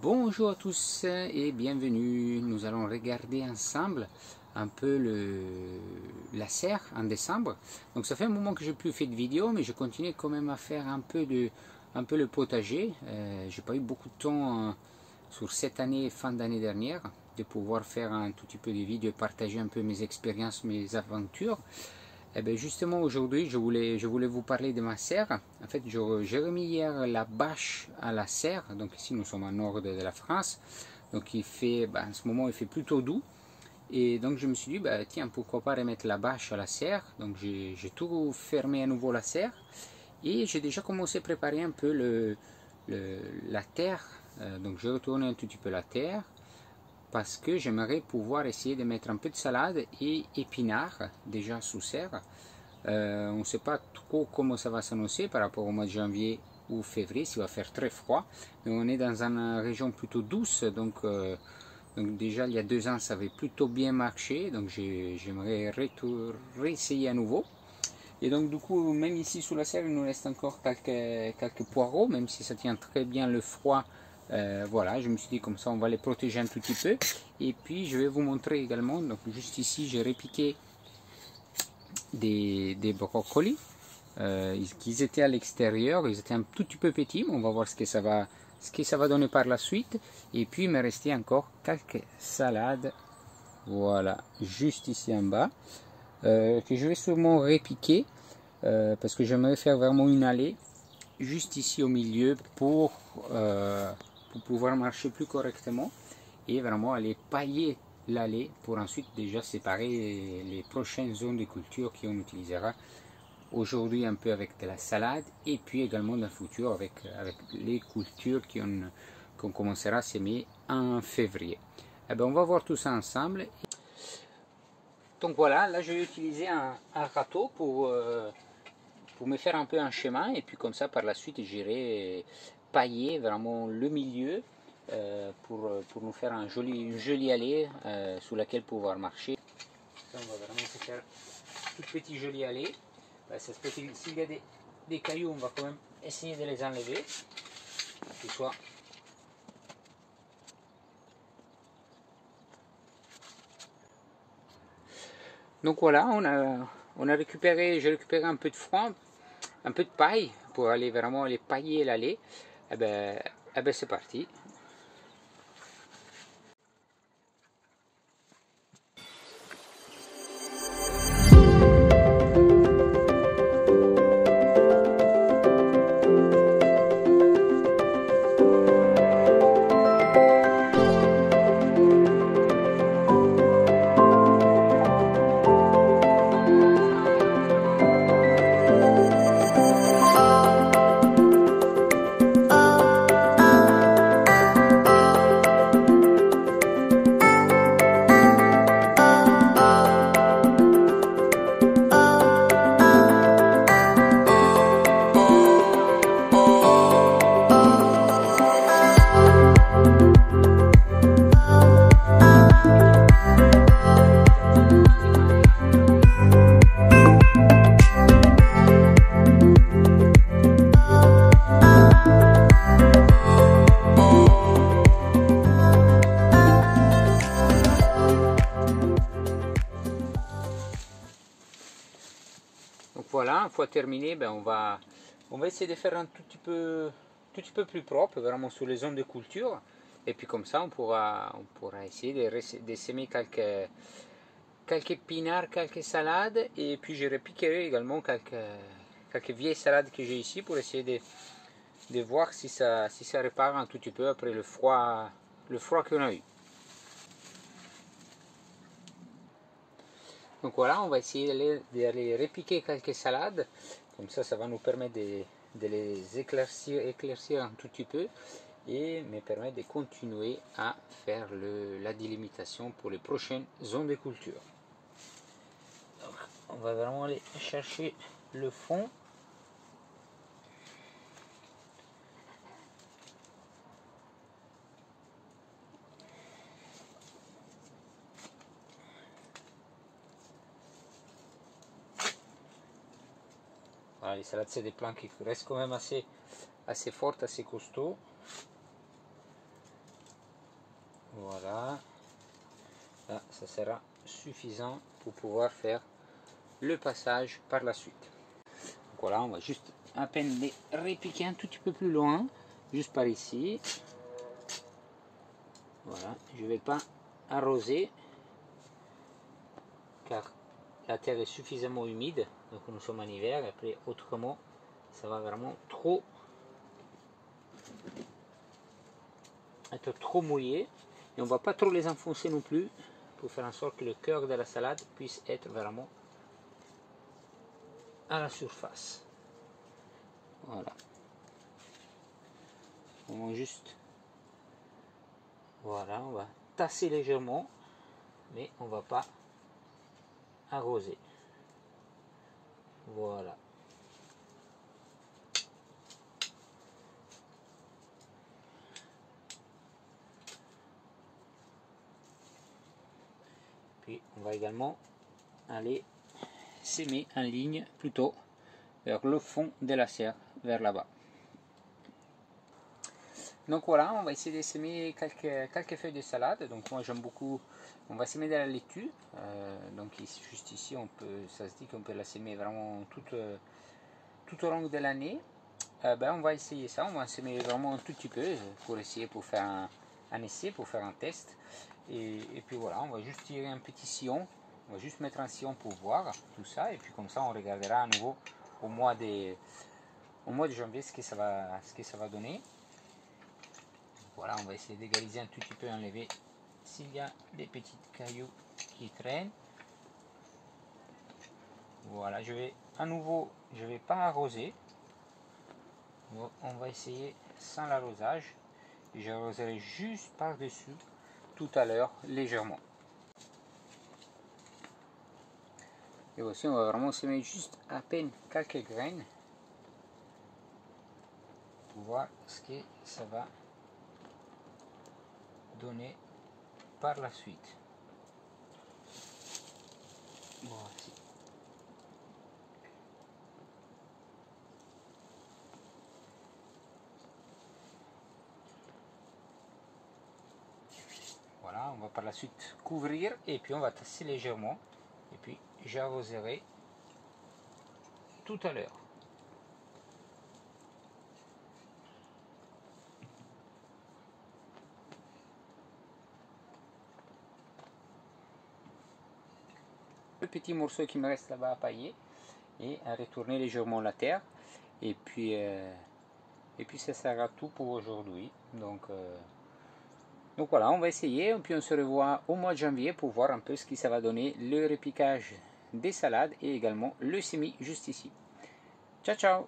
Bonjour à tous et bienvenue. Nous allons regarder ensemble un peu la serre en décembre. Donc ça fait un moment que j'ai plus fait de vidéo, mais je continue quand même à faire un peu le potager. J'ai pas eu beaucoup de temps sur cette année, fin d'année dernière, de pouvoir faire un tout petit peu de vidéos et partager un peu mes expériences, mes aventures. Et bien justement aujourd'hui je voulais vous parler de ma serre. En fait j'ai remis hier la bâche à la serre. Donc ici nous sommes au nord de la France. Donc il fait, en ce moment il fait plutôt doux. Et donc je me suis dit tiens, pourquoi pas remettre la bâche à la serre. Donc j'ai tout fermé à nouveau la serre. Et j'ai déjà commencé à préparer un peu la terre. Donc j'ai retourné un tout petit peu la terre, parce que j'aimerais pouvoir essayer de mettre un peu de salade et épinards déjà sous serre. On ne sait pas trop comment ça va s'annoncer par rapport au mois de janvier ou février, s'il va faire très froid. Mais on est dans une région plutôt douce, donc déjà il y a 2 ans ça avait plutôt bien marché, donc j'aimerais réessayer à nouveau. Et donc du coup, même ici sous la serre, il nous reste encore quelques poireaux, même si ça tient très bien le froid. Voilà, je me suis dit comme ça on va les protéger un tout petit peu. Et puis je vais vous montrer également, donc juste ici j'ai repiqué des brocolis. Ils étaient à l'extérieur, ils étaient un tout petit peu petits, mais on va voir ce que ça va donner par la suite. Et puis il me restait encore quelques salades, voilà, juste ici en bas, que je vais sûrement repiquer, parce que j'aimerais faire vraiment une allée juste ici au milieu pour pouvoir marcher plus correctement et vraiment aller pailler l'allée pour ensuite déjà séparer les prochaines zones de culture qu'on utilisera aujourd'hui un peu avec de la salade et puis également dans le futur avec les cultures qu'on commencera à semer en février. Eh bien, on va voir tout ça ensemble. Donc voilà, là je vais utiliser un râteau pour me faire un peu un chemin, et puis comme ça par la suite j'irai pailler vraiment le milieu pour nous faire une jolie allée sous laquelle pouvoir marcher. Ça, on va vraiment se faire une toute petite jolie allée. S'il y a des cailloux, on va quand même essayer de les enlever, que ce soit donc voilà, j'ai récupéré un peu de foin, un peu de paille pour aller vraiment aller pailler l'allée. Et ben c'est parti. Donc voilà, une fois terminé, on va essayer de faire un tout petit peu plus propre, vraiment sur les zones de culture. Et puis comme ça, on pourra essayer de semer quelques épinards, quelques salades. Et puis je repiquerai également quelques vieilles salades que j'ai ici pour essayer de voir si ça repart un tout petit peu après le froid qu'on a eu. Donc voilà, on va essayer d'aller repiquer quelques salades, comme ça va nous permettre de les éclaircir un tout petit peu et me permettre de continuer à faire la délimitation pour les prochaines zones de culture. Donc, on va vraiment aller chercher le fond. Voilà, les salades, c'est des plants qui restent quand même assez fortes, assez costauds. Voilà. Là, ça sera suffisant pour pouvoir faire le passage par la suite. Donc voilà, on va juste à peine les répiquer un tout petit peu plus loin, juste par ici. Voilà, je ne vais pas arroser car la terre est suffisamment humide, donc nous sommes en hiver, et après autrement ça va vraiment être trop mouillé, et on ne va pas trop les enfoncer non plus pour faire en sorte que le cœur de la salade puisse être vraiment à la surface. Voilà, on va juste, voilà, on va tasser légèrement, mais on va pas arroser. Voilà. Puis on va également aller s'aimer en ligne plutôt vers le fond de la serre, vers là-bas. Donc voilà, on va essayer de semer quelques feuilles de salade. Donc moi j'aime beaucoup, on va semer de la laitue. Donc juste ici, ça se dit qu'on peut la semer vraiment tout au long de l'année. On va essayer ça, on va en semer vraiment un tout petit peu pour essayer, pour faire un essai, pour faire un test. Et puis voilà, on va juste tirer un petit sillon, on va juste mettre un sillon pour voir tout ça, et puis comme ça on regardera à nouveau au mois de janvier ce que ça va donner. Voilà, on va essayer d'égaliser un tout petit peu, enlever s'il y a des petits cailloux qui traînent. Voilà, je vais pas arroser, on va essayer sans l'arrosage, et j'arroserai juste par dessus tout à l'heure légèrement. Et aussi on va vraiment semer juste à peine quelques graines pour voir ce que ça va donner par la suite. Voici. Voilà, on va par la suite couvrir et puis on va tasser légèrement et puis j'arroserai tout à l'heure. Le petit morceau qui me reste là-bas à pailler et à retourner légèrement la terre, et puis ça sera tout pour aujourd'hui. Donc voilà, on va essayer et puis on se revoit au mois de janvier pour voir un peu ce que ça va donner, le repiquage des salades et également le semis juste ici. Ciao ciao.